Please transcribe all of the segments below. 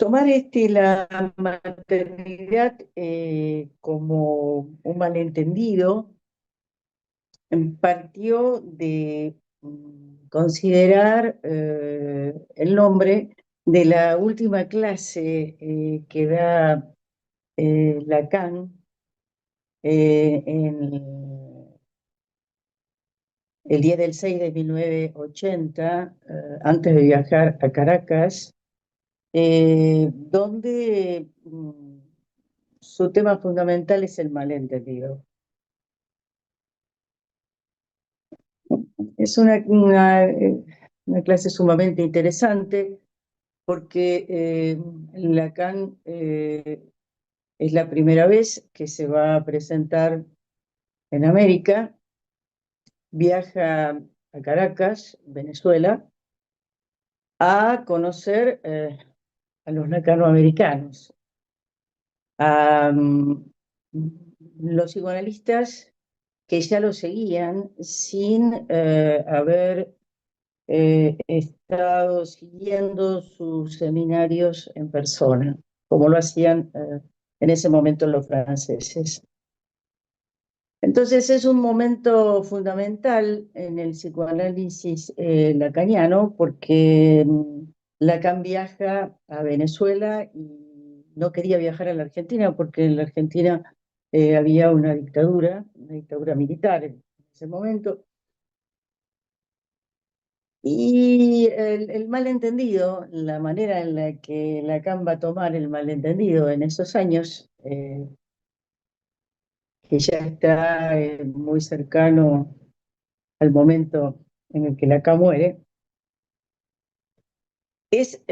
Tomar la maternidad como un malentendido partió de considerar el nombre de la última clase que da Lacan en el 10 del 6 de 1980, antes de viajar a Caracas, donde su tema fundamental es el malentendido. Es una clase sumamente interesante porque Lacan es la primera vez que se va a presentar en América, viaja a Caracas, Venezuela, a conocer a los lacanoamericanos. A los psicoanalistas que ya lo seguían sin haber estado siguiendo sus seminarios en persona, como lo hacían en ese momento los franceses. Entonces es un momento fundamental en el psicoanálisis lacaniano porque Lacan viaja a Venezuela y no quería viajar a la Argentina porque en la Argentina había una dictadura militar en ese momento. Y el malentendido, la manera en la que Lacan va a tomar el malentendido en esos años, que ya está muy cercano al momento en el que Lacan muere, es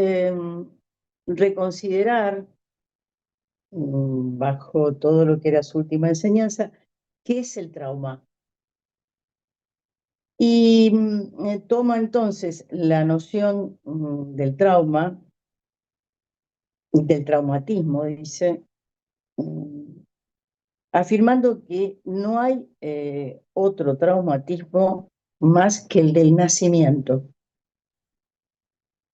reconsiderar, bajo todo lo que era su última enseñanza, qué es el trauma. Y toma entonces la noción del trauma, del traumatismo, dice, mm, afirmando que no hay otro traumatismo más que el del nacimiento,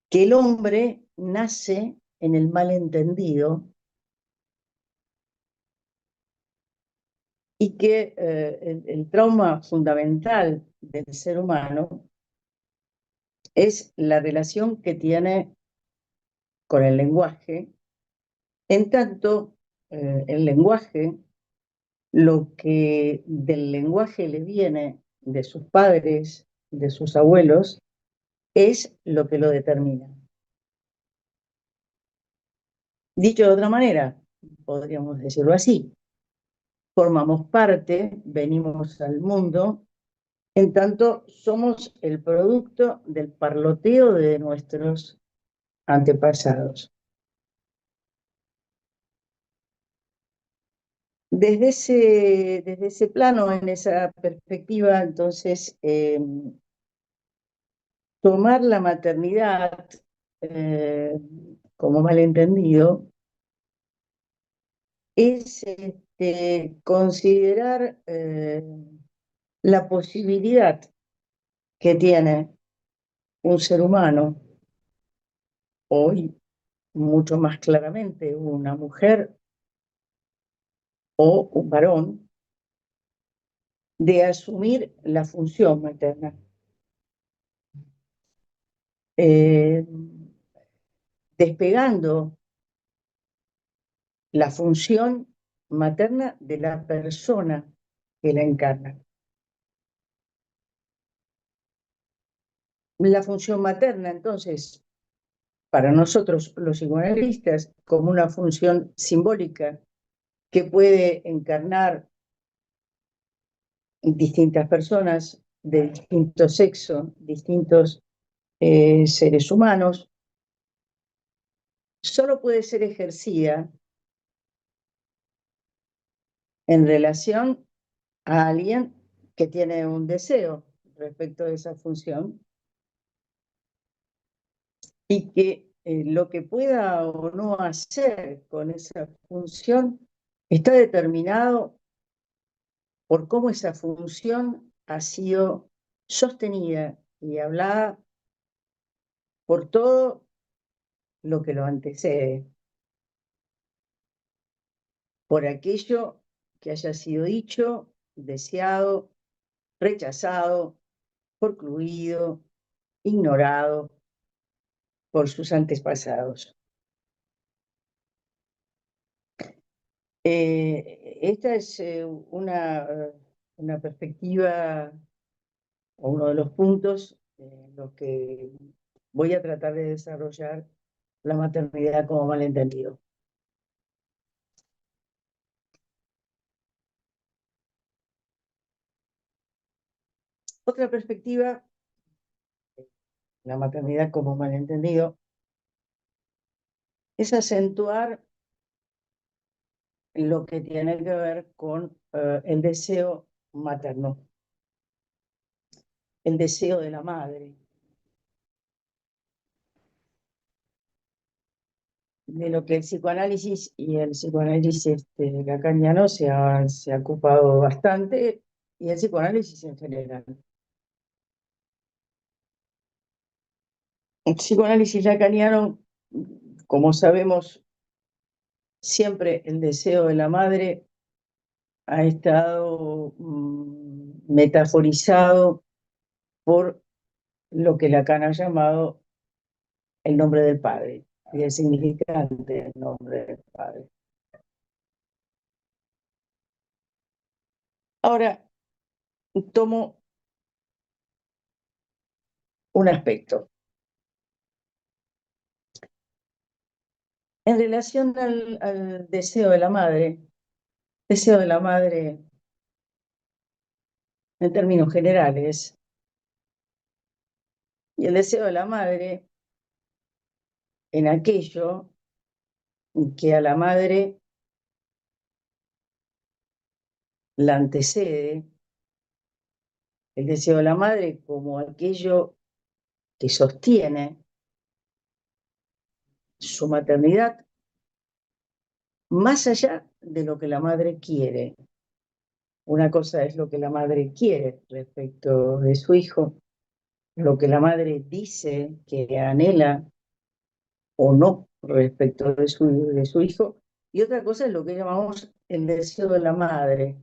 que el hombre nace en el malentendido y que el trauma fundamental del ser humano es la relación que tiene con el lenguaje, en tanto el lenguaje, lo que del lenguaje le viene de sus padres, de sus abuelos, es lo que lo determina. Dicho de otra manera, podríamos decirlo así, formamos parte, venimos al mundo, en tanto somos el producto del parloteo de nuestros antepasados. Desde ese plano, en esa perspectiva, entonces, tomar la maternidad como malentendido es considerar la posibilidad que tiene un ser humano, hoy mucho más claramente una mujer o un varón, de asumir la función materna. Eh, Despegando la función materna de la persona que la encarna. La función materna, entonces, para nosotros los psicoanalistas, como una función simbólica que puede encarnar distintas personas de distinto sexo, distintos seres humanos, solo puede ser ejercida en relación a alguien que tiene un deseo respecto de esa función y que lo que pueda o no hacer con esa función está determinado por cómo esa función ha sido sostenida y hablada por todo lo que lo antecede, por aquello que haya sido dicho, deseado, rechazado, concluido, ignorado por sus antepasados. Esta es una perspectiva o uno de los puntos en los que voy a tratar de desarrollar la maternidad como malentendido. Otra perspectiva, la maternidad como malentendido, es acentuar lo que tiene que ver con el deseo materno, el deseo de la madre, de lo que el psicoanálisis y el psicoanálisis lacaniano se ha ocupado bastante, y el psicoanálisis en general. El psicoanálisis lacaniano, como sabemos, siempre el deseo de la madre ha estado metaforizado por lo que Lacan ha llamado el nombre del padre y el significante del nombre del padre. Ahora, tomo un aspecto. En relación al deseo de la madre en términos generales, y el deseo de la madre en aquello que a la madre la antecede, el deseo de la madre como aquello que sostiene su maternidad, más allá de lo que la madre quiere. Una cosa es lo que la madre quiere respecto de su hijo, lo que la madre dice que anhela o no respecto de su hijo, y otra cosa es lo que llamamos el deseo de la madre,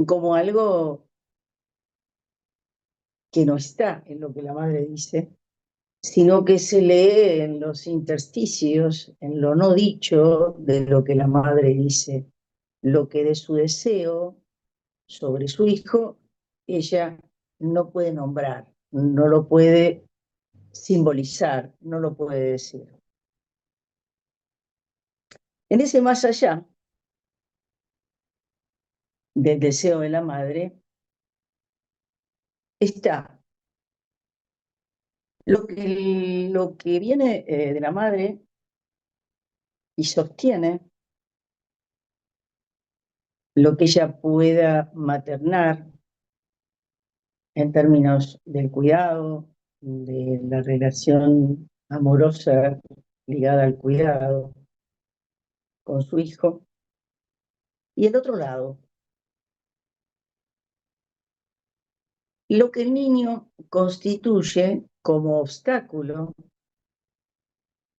como algo que no está en lo que la madre dice, sino que se lee en los intersticios, en lo no dicho de lo que la madre dice, lo que de su deseo sobre su hijo ella no puede nombrar, no lo puede simbolizar, no lo puede decir. En ese más allá del deseo de la madre está lo que viene de la madre y sostiene lo que ella pueda maternar en términos del cuidado, de la relación amorosa ligada al cuidado con su hijo. Y el otro lado, lo que el niño constituye como obstáculo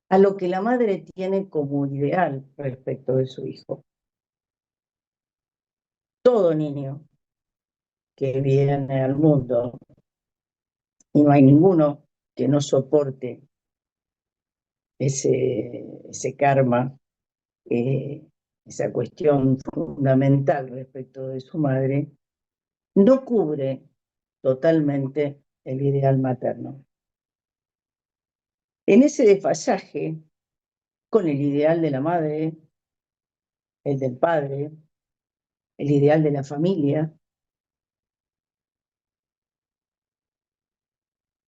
a lo que la madre tiene como ideal respecto de su hijo. Todo niño que viene al mundo, y no hay ninguno que no soporte ese karma, esa cuestión fundamental respecto de su madre, no cubre totalmente el ideal materno. En ese desfasaje con el ideal de la madre, el del padre, el ideal de la familia,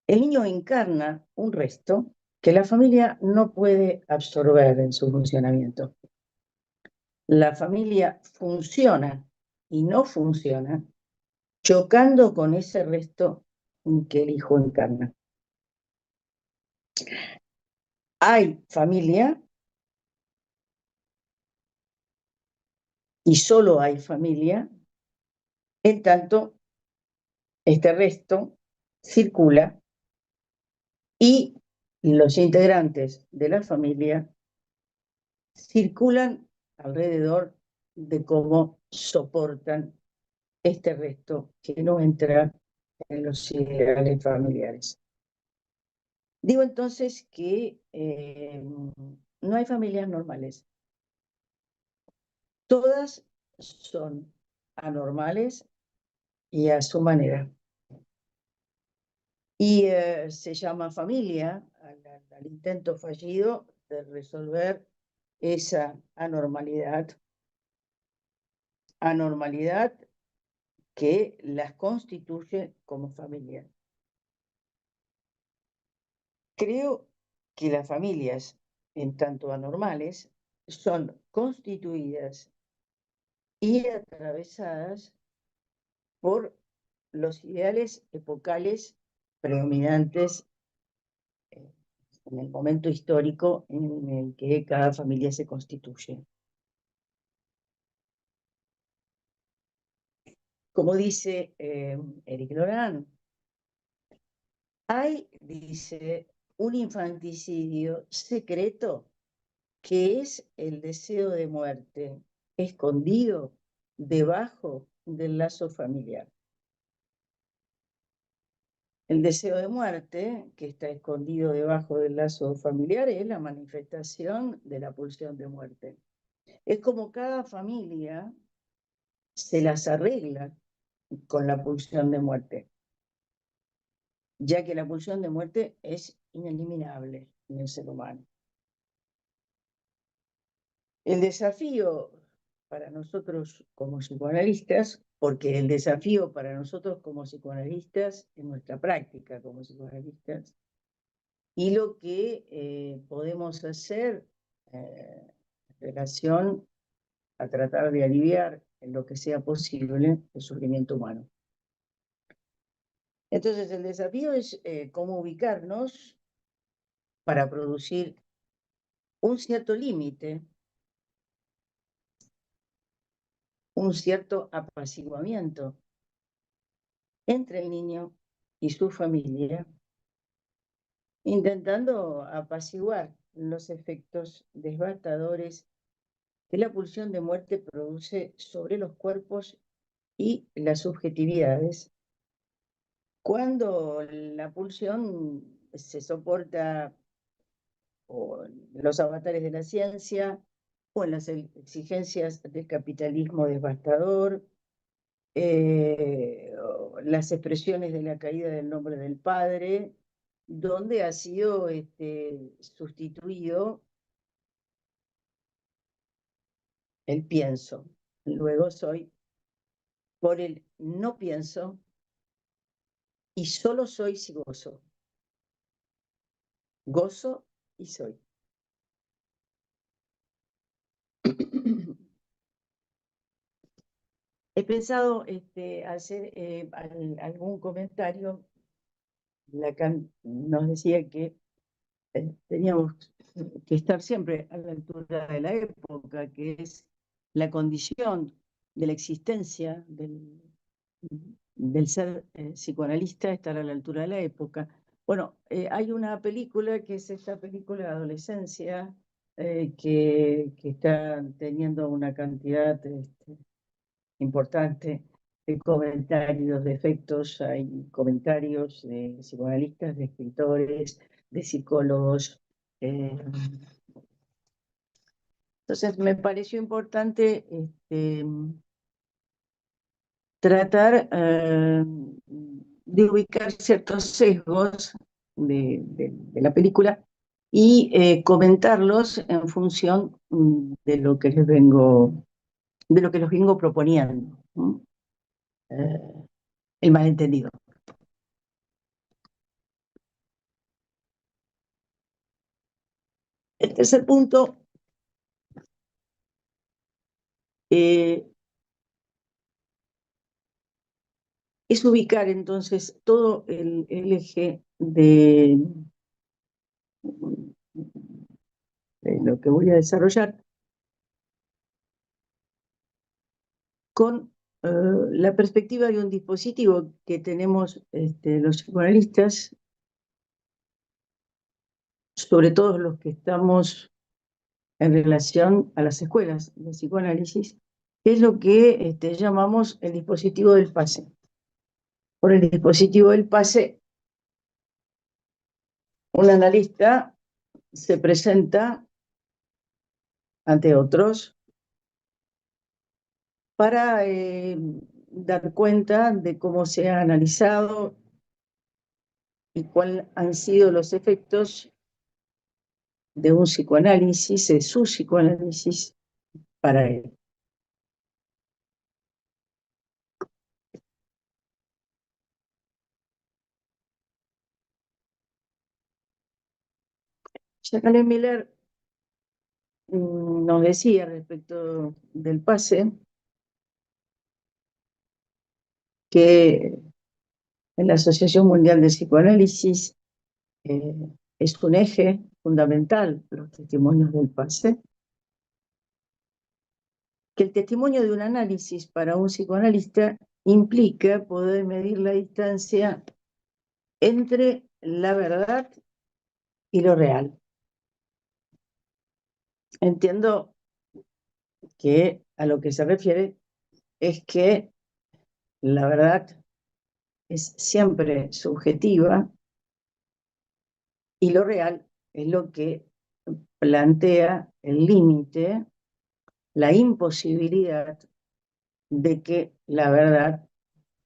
el niño encarna un resto que la familia no puede absorber en su funcionamiento. La familia funciona y no funciona chocando con ese resto que el hijo encarna. Hay familia y solo hay familia, en tanto este resto circula y los integrantes de la familia circulan alrededor de cómo soportan este resto que no entra en los ideales familiares. Digo entonces que no hay familias normales. Todas son anormales y a su manera. Y se llama familia al intento fallido de resolver esa anormalidad que las constituye como familia. Creo que las familias, en tanto anormales, son constituidas y atravesadas por los ideales epocales predominantes en el momento histórico en el que cada familia se constituye. Como dice Eric Lorán, hay, dice, un infanticidio secreto que es el deseo de muerte escondido debajo del lazo familiar. El deseo de muerte, que está escondido debajo del lazo familiar, es la manifestación de la pulsión de muerte. Es como cada familia se las arregla con la pulsión de muerte, ya que la pulsión de muerte es ineliminable en el ser humano. El desafío para nosotros como psicoanalistas, porque el desafío para nosotros como psicoanalistas en nuestra práctica como psicoanalistas, y lo que podemos hacer en relación a tratar de aliviar en lo que sea posible el sufrimiento humano. Entonces, el desafío es cómo ubicarnos para producir un cierto límite, un cierto apaciguamiento entre el niño y su familia, intentando apaciguar los efectos devastadores que la pulsión de muerte produce sobre los cuerpos y las subjetividades, cuando la pulsión se soporta o en los avatares de la ciencia o en las exigencias del capitalismo devastador, las expresiones de la caída del nombre del padre, donde ha sido sustituido el pienso, luego soy, por el no pienso y solo soy si gozo. Gozo y soy. He pensado hacer algún comentario. Lacan nos decía que teníamos que estar siempre a la altura de la época, que es la condición de la existencia del ser psicoanalista, estar a la altura de la época. Bueno, hay una película que es esta película de adolescencia que está teniendo una cantidad importante de comentarios, de efectos, hay comentarios de psicoanalistas, de escritores, de psicólogos. Entonces me pareció importante tratar de ubicar ciertos sesgos de la película y comentarlos en función de lo que les vengo proponiendo, ¿no? El malentendido. El tercer punto es ubicar entonces todo el eje de lo que voy a desarrollar con la perspectiva de un dispositivo que tenemos los psicoanalistas sobre todo los que estamos en relación a las escuelas de psicoanálisis, que es lo que llamamos el dispositivo del pase. Por el dispositivo del pase, un analista se presenta ante otros para dar cuenta de cómo se ha analizado y cuáles han sido los efectos de un psicoanálisis, de su psicoanálisis para él. Jacqueline Miller nos decía respecto del pase que en la Asociación Mundial de Psicoanálisis es un eje fundamental los testimonios del pase, que el testimonio de un análisis para un psicoanalista implica poder medir la distancia entre la verdad y lo real. Entiendo que a lo que se refiere es que la verdad es siempre subjetiva y lo real es lo que plantea el límite, la imposibilidad de que la verdad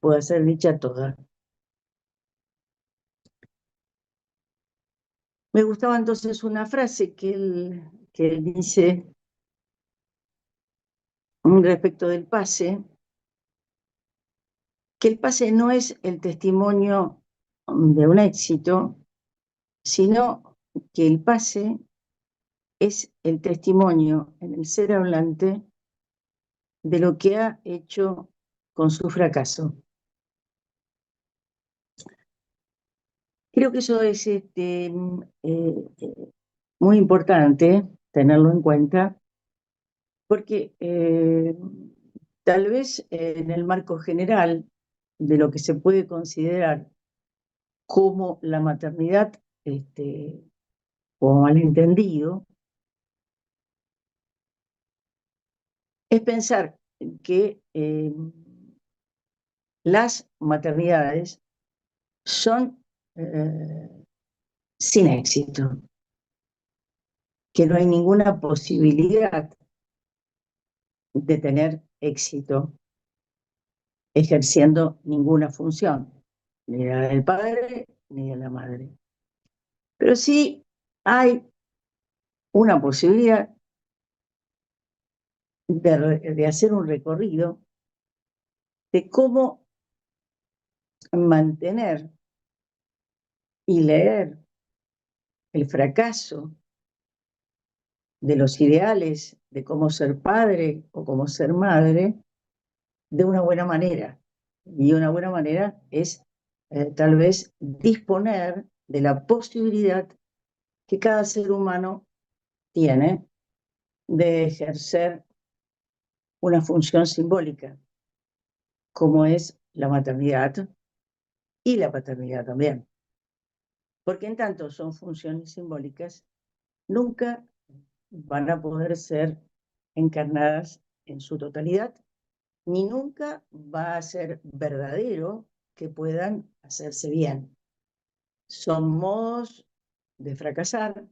pueda ser dicha toda. Me gustaba entonces una frase que él dice respecto del pase, que el pase no es el testimonio de un éxito, sino que el pase es el testimonio en el ser hablante de lo que ha hecho con su fracaso. Creo que eso es muy importante tenerlo en cuenta, porque tal vez en el marco general de lo que se puede considerar como la maternidad, o malentendido, es pensar que las maternidades son sin éxito, que no hay ninguna posibilidad de tener éxito ejerciendo ninguna función, ni la del padre ni de la madre. Pero sí hay una posibilidad de hacer un recorrido de cómo mantener y leer el fracaso de los ideales de cómo ser padre o cómo ser madre de una buena manera. Y una buena manera es tal vez disponer de la posibilidad que cada ser humano tiene de ejercer una función simbólica, como es la maternidad y la paternidad también. Porque en tanto son funciones simbólicas, nunca van a poder ser encarnadas en su totalidad, ni nunca va a ser verdadero que puedan hacerse bien. Son modos de fracasar,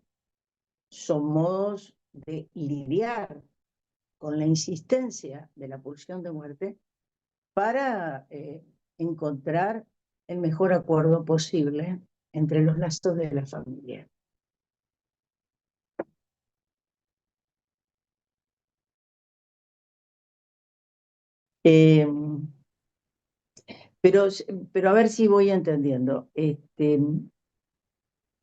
son modos de lidiar con la insistencia de la pulsión de muerte para encontrar el mejor acuerdo posible entre los lazos de la familia. Eh, pero a ver si voy entendiendo.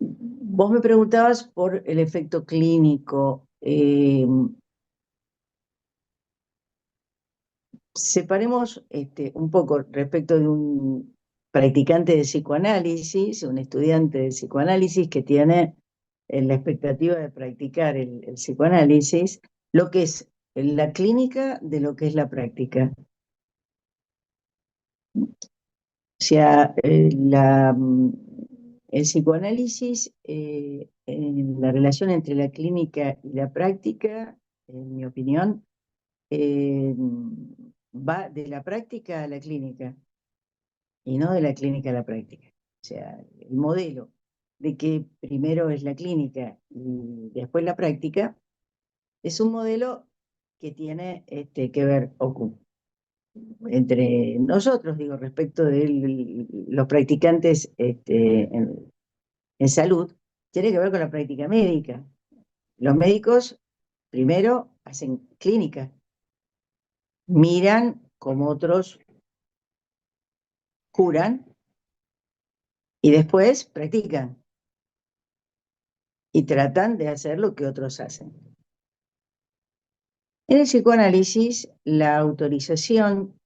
Vos me preguntabas por el efecto clínico. Separemos un poco respecto de un practicante de psicoanálisis, un estudiante de psicoanálisis que tiene la expectativa de practicar el psicoanálisis, lo que es la clínica de lo que es la práctica. O sea, el psicoanálisis, en la relación entre la clínica y la práctica, en mi opinión, va de la práctica a la clínica y no de la clínica a la práctica. O sea, el modelo de que primero es la clínica y después la práctica es un modelo que tiene que ver entre nosotros, digo, respecto de los practicantes en salud, tiene que ver con la práctica médica. Los médicos primero hacen clínica, miran como otros curan y después practican y tratan de hacer lo que otros hacen. En el psicoanálisis, la autorización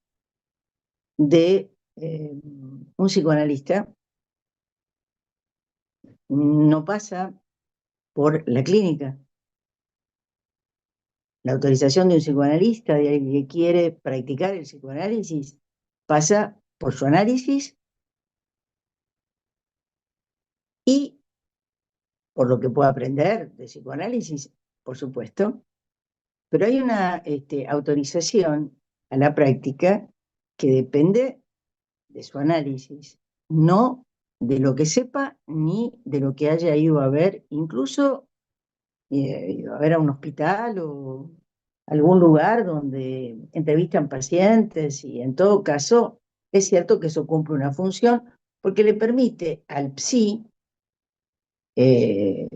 de un psicoanalista no pasa por la clínica. La autorización de un psicoanalista, de alguien que quiere practicar el psicoanálisis, pasa por su análisis y por lo que pueda aprender de psicoanálisis, por supuesto, pero hay una autorización a la práctica que depende de su análisis, no de lo que sepa ni de lo que haya ido a ver, incluso ido a ver a un hospital o algún lugar donde entrevistan pacientes y en todo caso es cierto que eso cumple una función porque le permite al psi eh,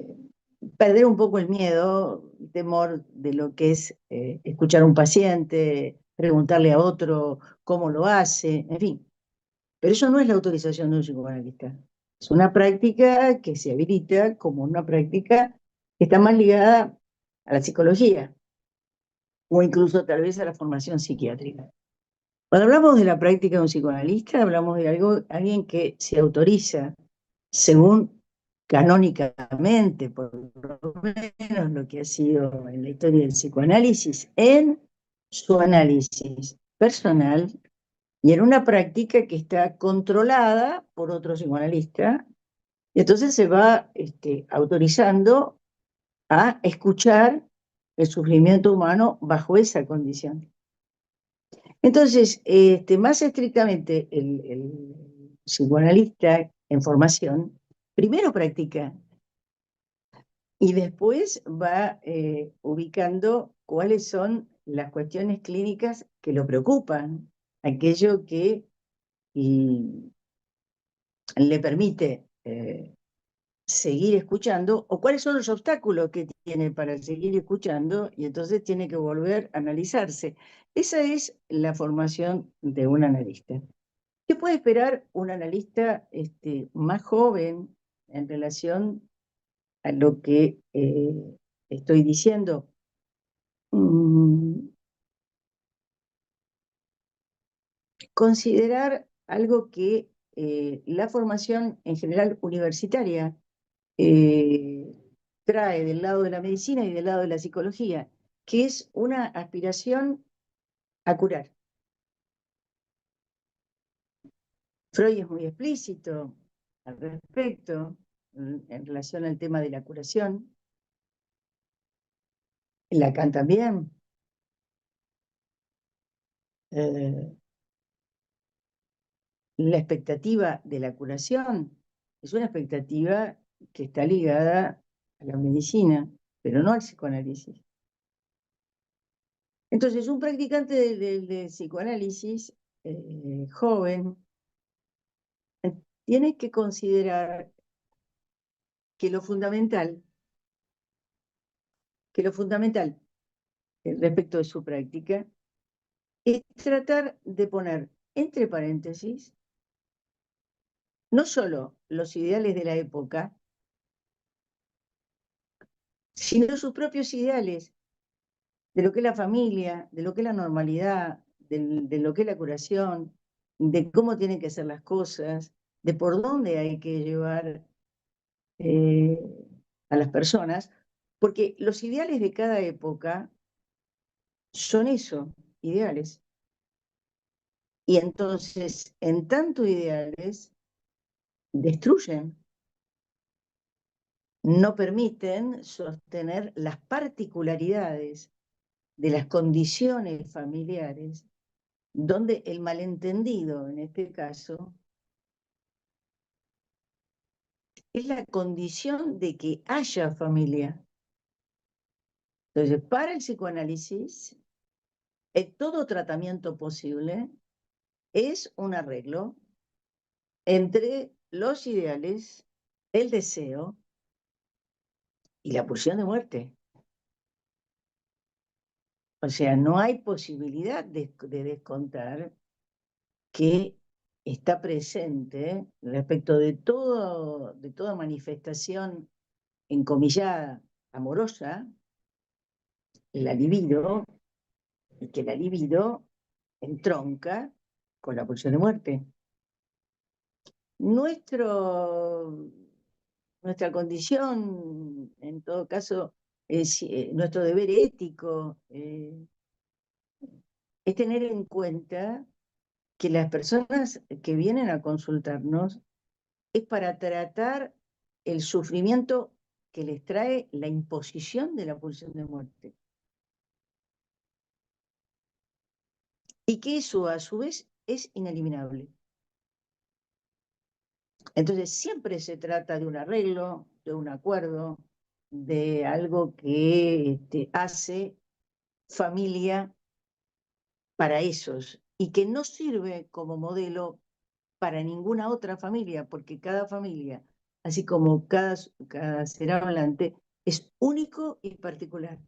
perder un poco el miedo, el temor de lo que es escuchar a un paciente, preguntarle a otro cómo lo hace, en fin. Pero eso no es la autorización de un psicoanalista. Es una práctica que se habilita como una práctica que está más ligada a la psicología o incluso tal vez a la formación psiquiátrica. Cuando hablamos de la práctica de un psicoanalista, hablamos de alguien que se autoriza según canónicamente, por lo menos lo que ha sido en la historia del psicoanálisis, en su análisis personal y en una práctica que está controlada por otro psicoanalista, y entonces se va autorizando a escuchar el sufrimiento humano bajo esa condición. Entonces, más estrictamente, el psicoanalista en formación primero practica y después va ubicando cuáles son las cuestiones clínicas que lo preocupan, aquello que le permite seguir escuchando o cuáles son los obstáculos que tiene para seguir escuchando y entonces tiene que volver a analizarse. Esa es la formación de un analista. ¿Qué puede esperar un analista más joven en relación a lo que estoy diciendo? Mm, considerar algo que la formación en general universitaria eh, trae del lado de la medicina y del lado de la psicología, que es una aspiración a curar. Freud es muy explícito al respecto en relación al tema de la curación. Lacan también. Eh, la expectativa de la curación es una expectativa que está ligada a la medicina, pero no al psicoanálisis. Entonces, un practicante de psicoanálisis joven tiene que considerar que lo fundamental, respecto de su práctica es tratar de poner entre paréntesis no solo los ideales de la época, sino sus propios ideales de lo que es la familia, de lo que es la normalidad, de lo que es la curación, de cómo tienen que ser las cosas, de por dónde hay que llevar eh, a las personas, porque los ideales de cada época son eso, ideales. Y entonces, en tanto ideales, destruyen no permiten sostener las particularidades de las condiciones familiares, donde el malentendido, en este caso, es la condición de que haya familia. Entonces, para el psicoanálisis, todo tratamiento posible es un arreglo entre los ideales, el deseo y la pulsión de muerte. O sea, no hay posibilidad de descontar que está presente respecto de toda manifestación encomillada, amorosa, la libido, y que la libido entronca con la pulsión de muerte. Nuestra condición, en todo caso, nuestro deber ético, es tener en cuenta que las personas que vienen a consultarnos es para tratar el sufrimiento que les trae la imposición de la pulsión de muerte. Y que eso, a su vez, es ineliminable. Entonces, siempre se trata de un arreglo, de un acuerdo, de algo que hace familia para esos y que no sirve como modelo para ninguna otra familia, porque cada familia, así como cada ser hablante, es único y particular.